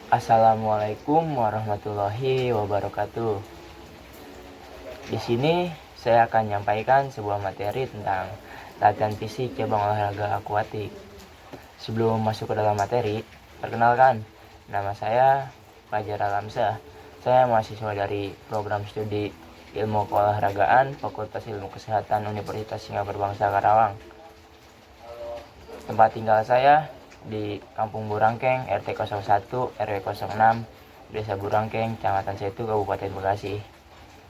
Assalamualaikum warahmatullahi wabarakatuh. Di sini saya akan menyampaikan sebuah materi tentang latihan fisik cabang olahraga akuatik. Sebelum masuk ke dalam materi, perkenalkan, nama saya Fajar Alamsyah. Saya mahasiswa dari program studi Ilmu Keolahragaan Fakultas Ilmu Kesehatan Universitas Singapura Bangsa Karawang. Tempat tinggal saya di Kampung Burangkeng, RT 01, RW 06, Desa Burangkeng, Kecamatan Setu, Kabupaten Bekasi.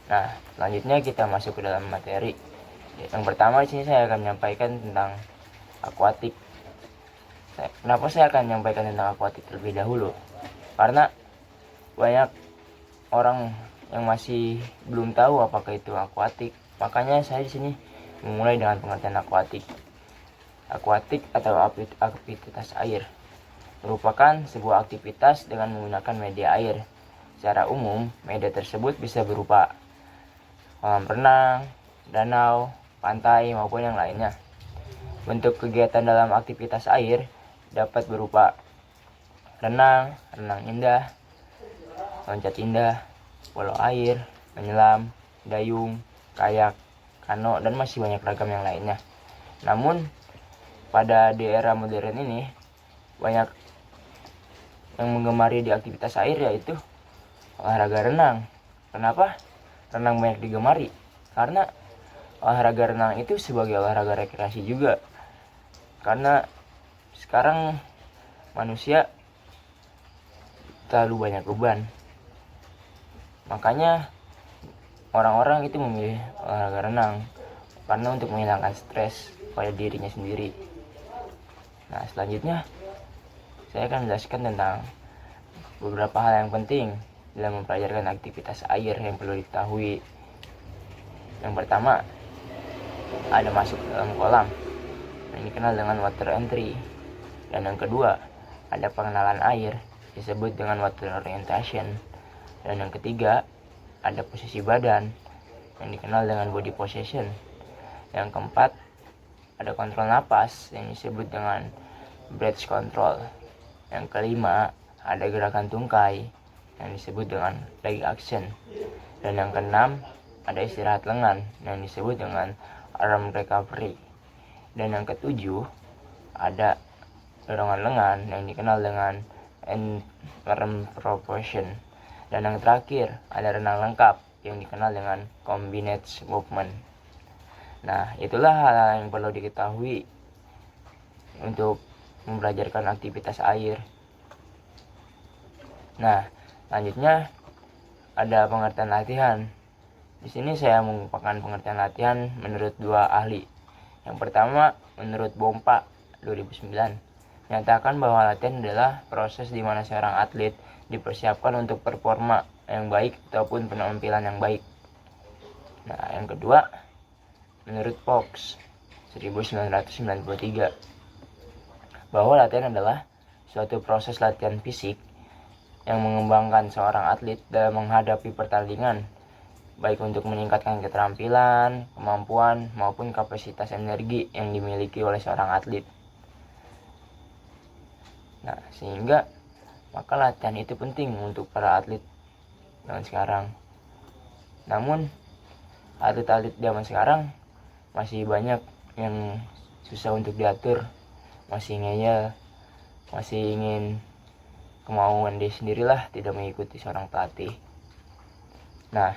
Nah, selanjutnya kita masuk ke dalam materi. Yang pertama di sini saya akan menyampaikan tentang akuatik. Kenapa saya akan menyampaikan tentang akuatik terlebih dahulu? Karena banyak orang yang masih belum tahu apakah itu akuatik. Makanya saya di sini memulai dengan pengertian akuatik. Akuatik atau aktivitas air merupakan sebuah aktivitas dengan menggunakan media air. Secara umum, media tersebut bisa berupa kolam renang, danau, pantai, maupun yang lainnya. Bentuk kegiatan dalam aktivitas air dapat berupa renang, renang indah, loncat indah, polo air, menyelam, dayung, kayak, kano, dan masih banyak ragam yang lainnya. Namun, pada di era modern ini banyak yang menggemari di aktivitas air, yaitu olahraga renang. Kenapa renang banyak digemari? Karena olahraga renang itu sebagai olahraga rekreasi juga. Karena sekarang manusia terlalu banyak beban, makanya orang-orang itu memilih olahraga renang karena untuk menghilangkan stres pada dirinya sendiri. Nah, selanjutnya saya akan menjelaskan tentang beberapa hal yang penting dalam mempelajari aktivitas air yang perlu diketahui. Yang pertama, ada masuk ke dalam kolam yang dikenal dengan water entry. Dan yang kedua, ada pengenalan air disebut dengan water orientation. Dan yang ketiga, ada posisi badan yang dikenal dengan body position. Yang keempat, ada kontrol napas yang disebut dengan breath control. Yang kelima, ada gerakan tungkai yang disebut dengan leg action. Dan yang keenam, ada istirahat lengan yang disebut dengan arm recovery. Dan yang ketujuh, ada dorongan lengan yang dikenal dengan arm propulsion. Dan yang terakhir, ada renang lengkap yang dikenal dengan combined movement. Nah, itulah hal-hal yang perlu diketahui untuk mempelajari aktivitas air. Nah, selanjutnya ada pengertian latihan. Di sini saya mengumpulkan pengertian latihan menurut dua ahli. Yang pertama, menurut Bompa 2009, menyatakan bahwa latihan adalah proses di mana seorang atlet dipersiapkan untuk performa yang baik ataupun penampilan yang baik. Nah, yang kedua, menurut Fox 1993, bahwa latihan adalah suatu proses latihan fisik yang mengembangkan seorang atlet dalam menghadapi pertandingan, baik untuk meningkatkan keterampilan, kemampuan, maupun kapasitas energi yang dimiliki oleh seorang atlet. Nah, sehingga maka latihan itu penting untuk para atlet zaman sekarang. Namun, atlet-atlet zaman sekarang masih banyak yang susah untuk diatur, masih ngeyel, masih ingin kemauan dia sendirilah, tidak mengikuti seorang pelatih. Nah,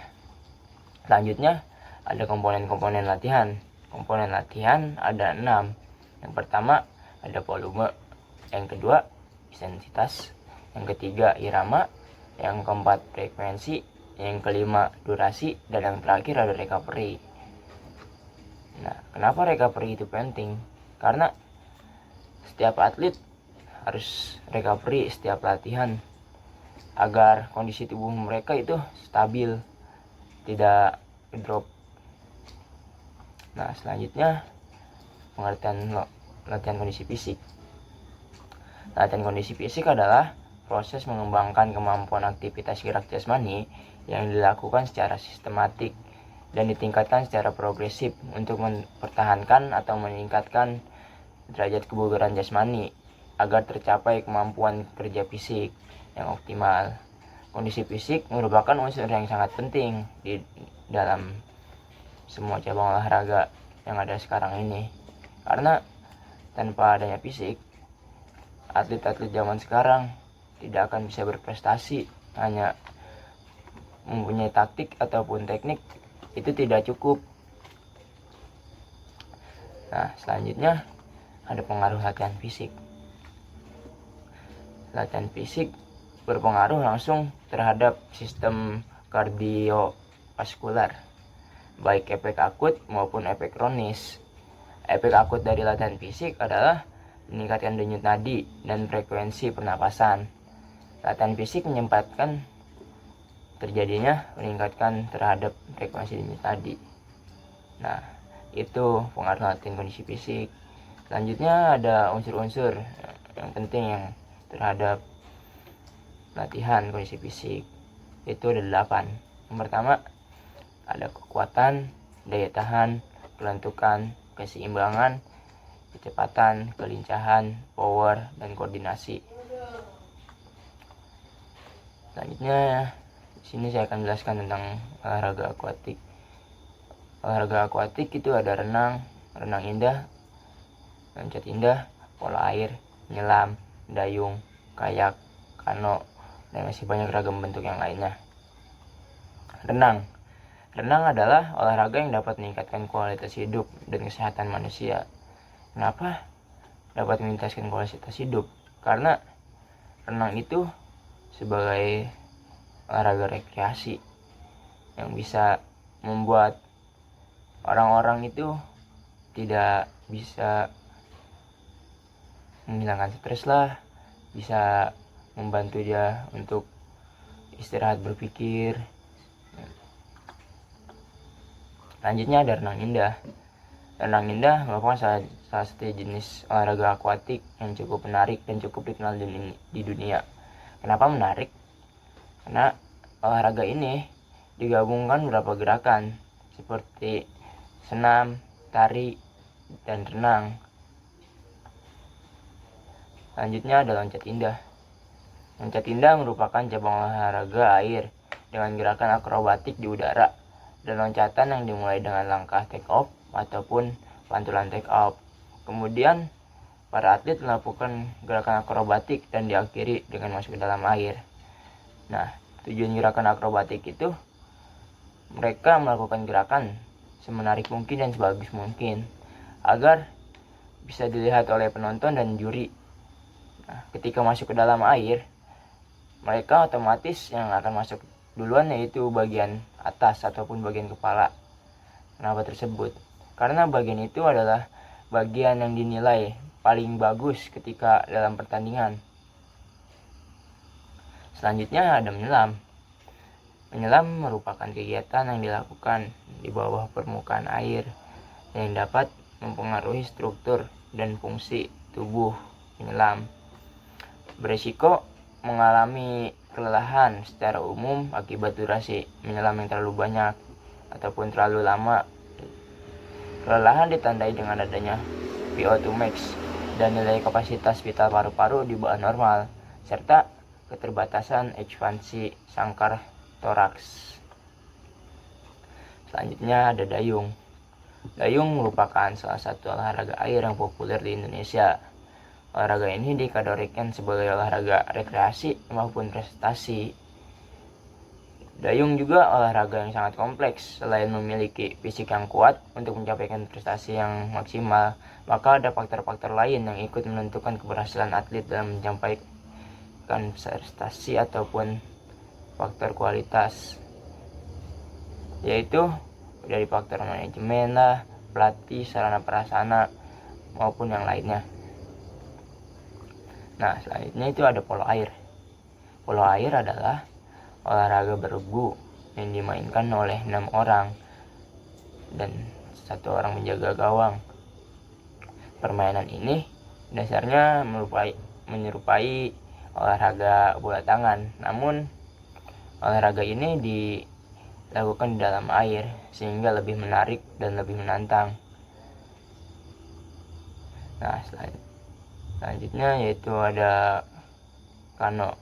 selanjutnya ada komponen-komponen latihan. Komponen latihan ada 6. Yang pertama ada volume, yang kedua intensitas, yang ketiga irama, yang keempat frekuensi, yang kelima durasi, dan yang terakhir ada recovery. Nah, kenapa recovery itu penting? Karena setiap atlet harus recovery setiap latihan agar kondisi tubuh mereka itu stabil, tidak drop. Nah, selanjutnya pengertian latihan kondisi fisik. Latihan kondisi fisik adalah proses mengembangkan kemampuan aktivitas gerak jasmani yang dilakukan secara sistematik dan ditingkatkan secara progresif untuk mempertahankan atau meningkatkan derajat kebugaran jasmani agar tercapai kemampuan kerja fisik yang optimal. Kondisi fisik merupakan unsur yang sangat penting di dalam semua cabang olahraga yang ada sekarang ini. Karena tanpa adanya fisik, atlet-atlet zaman sekarang tidak akan bisa berprestasi. Hanya mempunyai taktik ataupun teknik itu tidak cukup. Nah, selanjutnya ada pengaruh latihan fisik. Latihan fisik berpengaruh langsung terhadap sistem kardiovaskular, baik efek akut maupun efek kronis. Efek akut dari latihan fisik adalah meningkatkan denyut nadi dan frekuensi pernapasan. Latihan fisik menyebabkan terjadinya meningkatkan terhadap frekuensi denyut nadi. Nah, itu pengaruh latihan kondisi fisik. Selanjutnya ada unsur-unsur yang penting yang terhadap latihan kondisi fisik. Itu ada 8. Yang pertama ada kekuatan, daya tahan, kelentukan, keseimbangan, kecepatan, kelincahan, power, dan koordinasi. Selanjutnya di sini saya akan menjelaskan tentang olahraga akuatik. Olahraga akuatik itu ada renang, renang indah, loncat indah, pola air, menyelam, dayung, kayak, kano, dan masih banyak ragam bentuk yang lainnya. Renang. Renang adalah olahraga yang dapat meningkatkan kualitas hidup dan kesehatan manusia. Kenapa dapat meningkatkan kualitas hidup? Karena renang itu sebagai olahraga rekreasi yang bisa membuat orang-orang itu tidak bisa menghilangkan stres lah, bisa membantu dia untuk istirahat berpikir. Selanjutnya ada renang indah. Renang indah merupakan salah satu jenis olahraga akuatik yang cukup menarik dan cukup dikenal di dunia. Kenapa menarik? Karena olahraga ini digabungkan beberapa gerakan seperti senam, tari, dan renang. Selanjutnya ada loncat indah. Loncat indah merupakan cabang olahraga air dengan gerakan akrobatik di udara dan loncatan yang dimulai dengan langkah take off ataupun pantulan take off. Kemudian para atlet melakukan gerakan akrobatik dan diakhiri dengan masuk ke dalam air. Nah, tujuan gerakan akrobatik itu mereka melakukan gerakan semenarik mungkin dan sebagus mungkin agar bisa dilihat oleh penonton dan juri. Nah, ketika masuk ke dalam air, mereka otomatis yang akan masuk duluan yaitu bagian atas ataupun bagian kepala. Kenapa tersebut? Karena bagian itu adalah bagian yang dinilai paling bagus ketika dalam pertandingan. Selanjutnya ada menyelam. Menyelam merupakan kegiatan yang dilakukan di bawah permukaan air yang dapat mempengaruhi struktur dan fungsi tubuh penyelam. Beresiko mengalami kelelahan secara umum akibat durasi menyelam yang terlalu banyak ataupun terlalu lama. Kelelahan ditandai dengan adanya VO2 max dan nilai kapasitas vital paru-paru di bawah normal, serta keterbatasan ekspansi sangkar toraks. Selanjutnya ada dayung. Dayung merupakan salah satu olahraga air yang populer di Indonesia. Olahraga ini dikategorikan sebagai olahraga rekreasi maupun prestasi. Dayung juga olahraga yang sangat kompleks. Selain memiliki fisik yang kuat untuk mencapai prestasi yang maksimal, maka ada faktor-faktor lain yang ikut menentukan keberhasilan atlet dalam mencapai prestasi ataupun faktor kualitas, yaitu dari faktor manajemen lah, pelatih, sarana prasarana maupun yang lainnya. Nah, selanjutnya itu ada polo air. Polo air adalah olahraga beregu yang dimainkan oleh 6 orang dan 1 orang menjaga gawang. Permainan ini dasarnya menyerupai olahraga bola tangan, namun olahraga ini dilakukan di dalam air sehingga lebih menarik dan lebih menantang. Nah, Selanjutnya yaitu ada kano.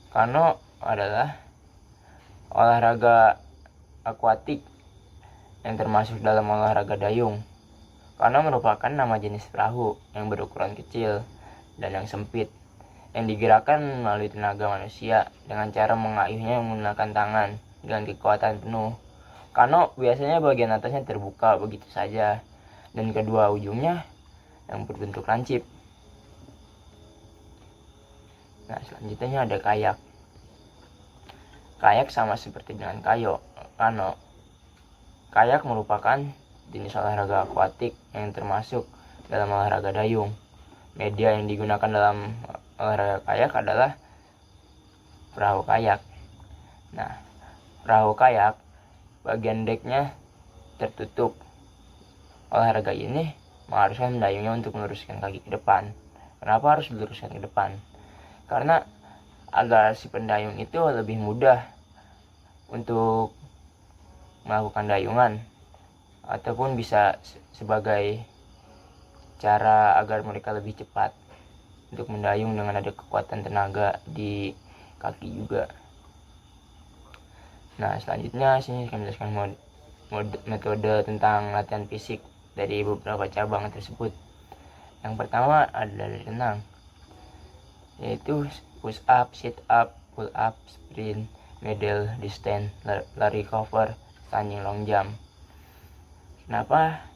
Kano adalah olahraga akuatik yang termasuk dalam olahraga dayung. Kano merupakan nama jenis perahu yang berukuran kecil dan yang sempit, yang digerakkan melalui tenaga manusia dengan cara mengayuhnya menggunakan tangan dengan kekuatan penuh. Kano biasanya bagian atasnya terbuka begitu saja, dan kedua ujungnya yang berbentuk lancip. Nah, selanjutnya ada kayak. Kayak sama seperti dengan kano. Kayak merupakan jenis olahraga akuatik yang termasuk dalam olahraga dayung. Media yang digunakan dalam olahraga kayak adalah perahu kayak. Nah, perahu kayak bagian deknya tertutup. Olahraga ini mengharuskan mendayungnya untuk meluruskan kaki ke depan. Kenapa harus diluruskan ke depan? Karena agar si pendayung itu lebih mudah untuk melakukan dayungan, ataupun bisa sebagai cara agar mereka lebih cepat untuk mendayung dengan ada kekuatan tenaga di kaki juga. Nah, selanjutnya sini akan menjelaskan metode tentang latihan fisik dari beberapa cabang tersebut. Yang pertama adalah renang, yaitu push up, sit up, pull up, sprint, middle distance, lari cover, standing long jump. Kenapa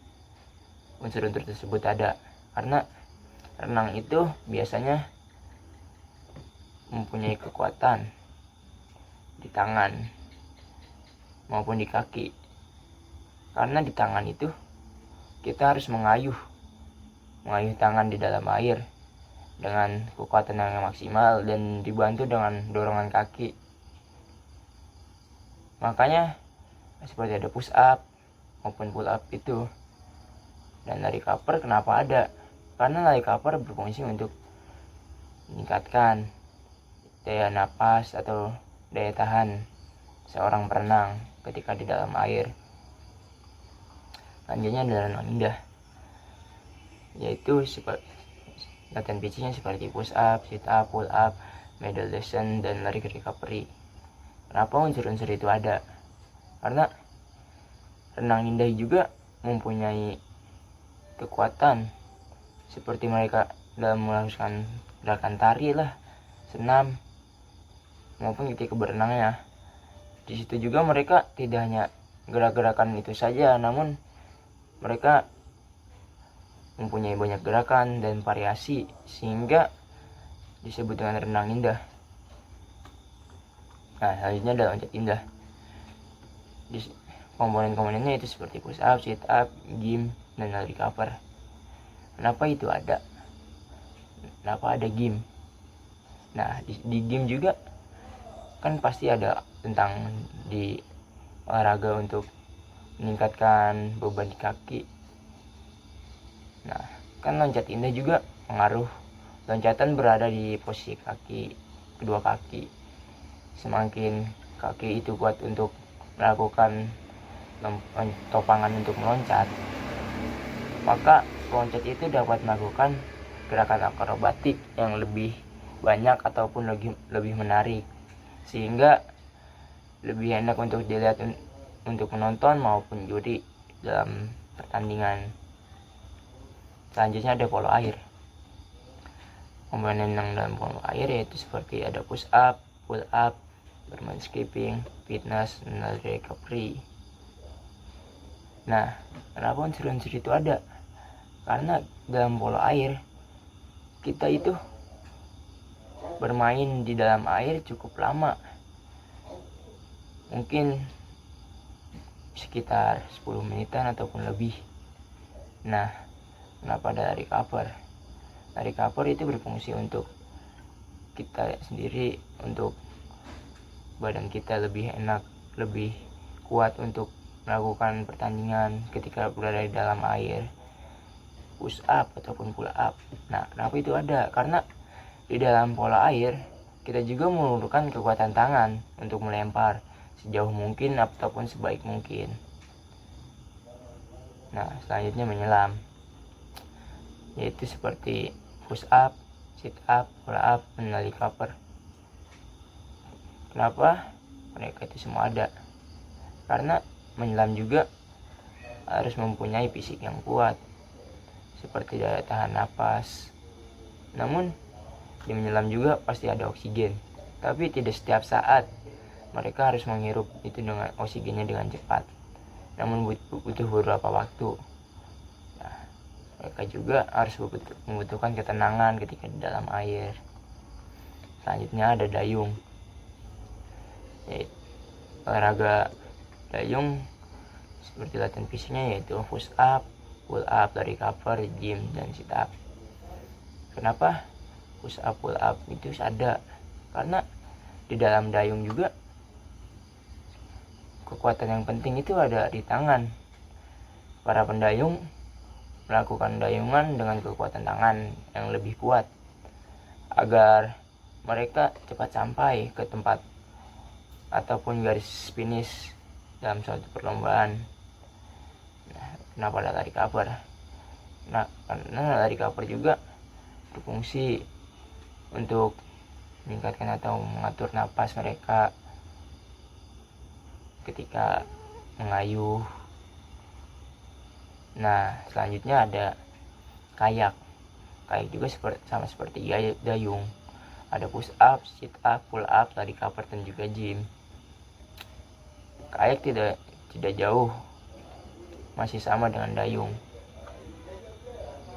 unsur-unsur tersebut ada? Karena renang itu biasanya mempunyai kekuatan di tangan maupun di kaki. Karena di tangan itu kita harus mengayuh tangan di dalam air dengan kekuatan yang maksimal dan dibantu dengan dorongan kaki. Makanya seperti ada push up maupun pull up itu. Dan lari cover kenapa ada? Karena lari cover berfungsi untuk meningkatkan daya napas atau daya tahan seorang perenang ketika di dalam air. Selanjutnya adalah renang indah, yaitu latihan fisiknya seperti push up, sit up, pull up, middle distance, dan lari recovery. Kenapa unsur-unsur itu ada? Karena renang indah juga mempunyai kekuatan seperti mereka dalam melakukan gerakan tari lah, senam, maupun ketika berenangnya. Di situ juga mereka tidak hanya gerak-gerakan itu saja, namun mereka mempunyai banyak gerakan dan variasi sehingga disebut dengan renang indah. Nah, selanjutnya adalah loncat indah. Komponen-komponennya itu seperti push up, sit up, gym, dan lari cover. Kenapa itu ada? Kenapa ada gym? Nah, di gym juga kan pasti ada tentang di olahraga untuk meningkatkan beban di kaki. Nah, kan loncat indah juga pengaruh loncatan berada di posisi kedua kaki. Semakin kaki itu kuat untuk melakukan topangan untuk meloncat, maka peloncat itu dapat melakukan gerakan akrobatik yang lebih banyak ataupun lebih menarik, sehingga lebih enak untuk dilihat untuk menonton maupun juri dalam pertandingan. Selanjutnya ada polo air. Komponen yang dalam polo air yaitu seperti ada push up, pull up, bermain skipping, fitness, dan lari recovery. Nah, kenapa unsur-unsur itu ada? Karena dalam polo air kita itu bermain di dalam air cukup lama, mungkin sekitar 10 menitan ataupun lebih. Nah, kenapa ada lari cover? Lari cover itu berfungsi untuk kita sendiri, untuk badan kita lebih enak, lebih kuat untuk melakukan pertandingan ketika berada di dalam air, push up ataupun pull up. Nah, kenapa itu ada? Karena di dalam pola air kita juga memerlukan kekuatan tangan untuk melempar sejauh mungkin ataupun sebaik mungkin. Nah, selanjutnya menyelam. yaitu seperti push up, sit up, pull up, dan lari cover. Kenapa mereka itu semua ada? Karena menyelam juga harus mempunyai fisik yang kuat, seperti daya tahan napas. Namun di menyelam juga pasti ada oksigen, tapi tidak setiap saat mereka harus menghirup itu dengan oksigennya dengan cepat, namun butuh beberapa waktu. Nah, mereka juga harus membutuhkan ketenangan ketika di dalam air. Selanjutnya ada dayung. Yaitu olahraga dayung seperti latihan fisiknya yaitu push up, pull up, lari cover, gym, dan sit up. Kenapa push up, pull up itu ada? Karena di dalam dayung juga kekuatan yang penting itu ada di tangan. Para pendayung melakukan dayungan dengan kekuatan tangan yang lebih kuat agar mereka cepat sampai ke tempat ataupun garis finish dalam suatu perlombaan. Nah, kenapa ada lari cover? Nah, karena lari cover juga berfungsi untuk meningkatkan atau mengatur napas mereka ketika mengayuh. Nah, selanjutnya ada kayak. Kayak juga sama seperti dayung. Ada push up, sit up, pull up, lari cover, dan juga gym. Kayak tidak jauh, masih sama dengan dayung.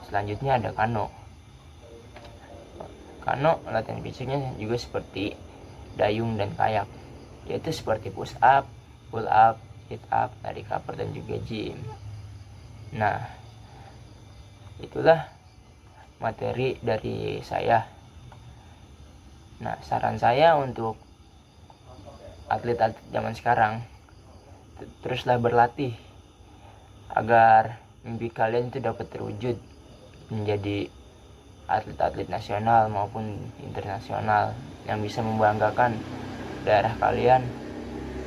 Selanjutnya ada kano. Kano latihan fisiknya juga seperti dayung dan kayak, yaitu seperti push up, pull up, sit up, lari cover, dan juga gym. Nah, itulah materi dari saya. Nah, saran saya untuk atlet-atlet zaman sekarang, teruslah berlatih agar mimpi kalian itu dapat terwujud menjadi atlet-atlet nasional maupun internasional yang bisa membanggakan daerah kalian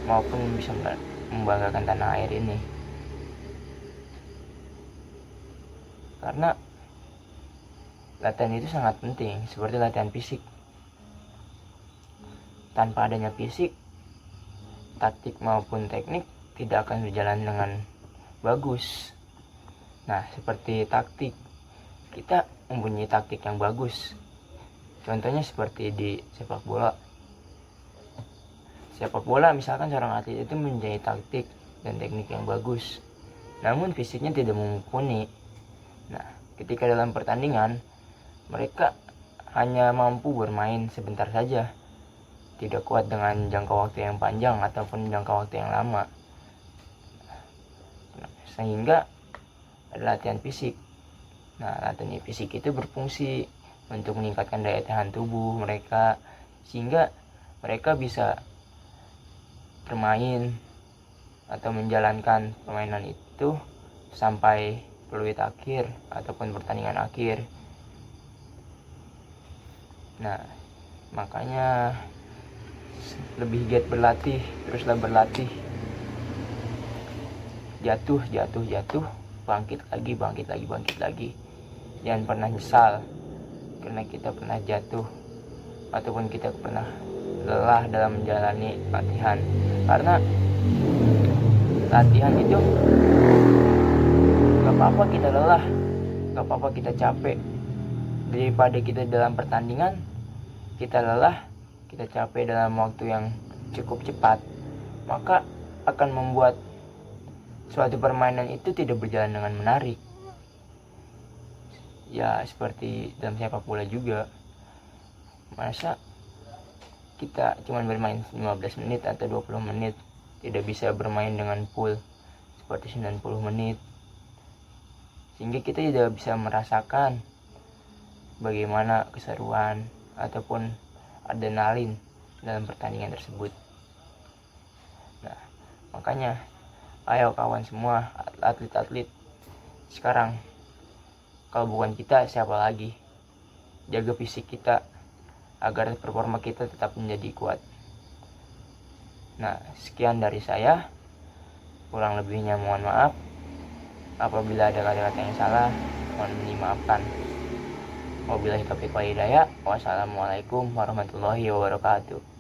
maupun bisa membanggakan tanah air ini. Karena latihan itu sangat penting, seperti latihan fisik. Tanpa adanya fisik, taktik maupun teknik tidak akan berjalan dengan bagus. Nah, seperti taktik, kita mempunyai taktik yang bagus. Contohnya seperti di sepak bola. Sepak bola misalkan seorang atlet itu mempunyai taktik dan teknik yang bagus, namun fisiknya tidak mumpuni. Nah, ketika dalam pertandingan, mereka hanya mampu bermain sebentar saja, tidak kuat dengan jangka waktu yang panjang ataupun jangka waktu yang lama. Sehingga ada latihan fisik. Nah, latihan fisik itu berfungsi untuk meningkatkan daya tahan tubuh mereka, sehingga mereka bisa bermain atau menjalankan permainan itu sampai peluit akhir ataupun pertandingan akhir. Nah, makanya lebih giat berlatih, teruslah berlatih. Jatuh, bangkit lagi. Jangan pernah nyesal karena kita pernah jatuh ataupun kita pernah lelah dalam menjalani latihan. Karena latihan itu gak apa-apa kita lelah, gak apa-apa kita capek. Daripada kita dalam pertandingan kita lelah, kita capek dalam waktu yang cukup cepat, maka akan membuat suatu permainan itu tidak berjalan dengan menarik. Ya, seperti dalam sepak bola juga. Masa kita cuma bermain 15 menit atau 20 menit, tidak bisa bermain dengan full seperti 90 menit. Sehingga kita tidak bisa merasakan bagaimana keseruan ataupun adrenalin dalam pertandingan tersebut. Nah, makanya ayo kawan semua, atlet-atlet sekarang, kalau bukan kita siapa lagi? Jaga fisik kita agar performa kita tetap menjadi kuat. Nah, sekian dari saya. Kurang lebihnya mohon maaf apabila ada kata-kata yang salah. mohon dimaafkan. Wabillahi taufiq wal hidayah. Wassalamualaikum warahmatullahi wabarakatuh.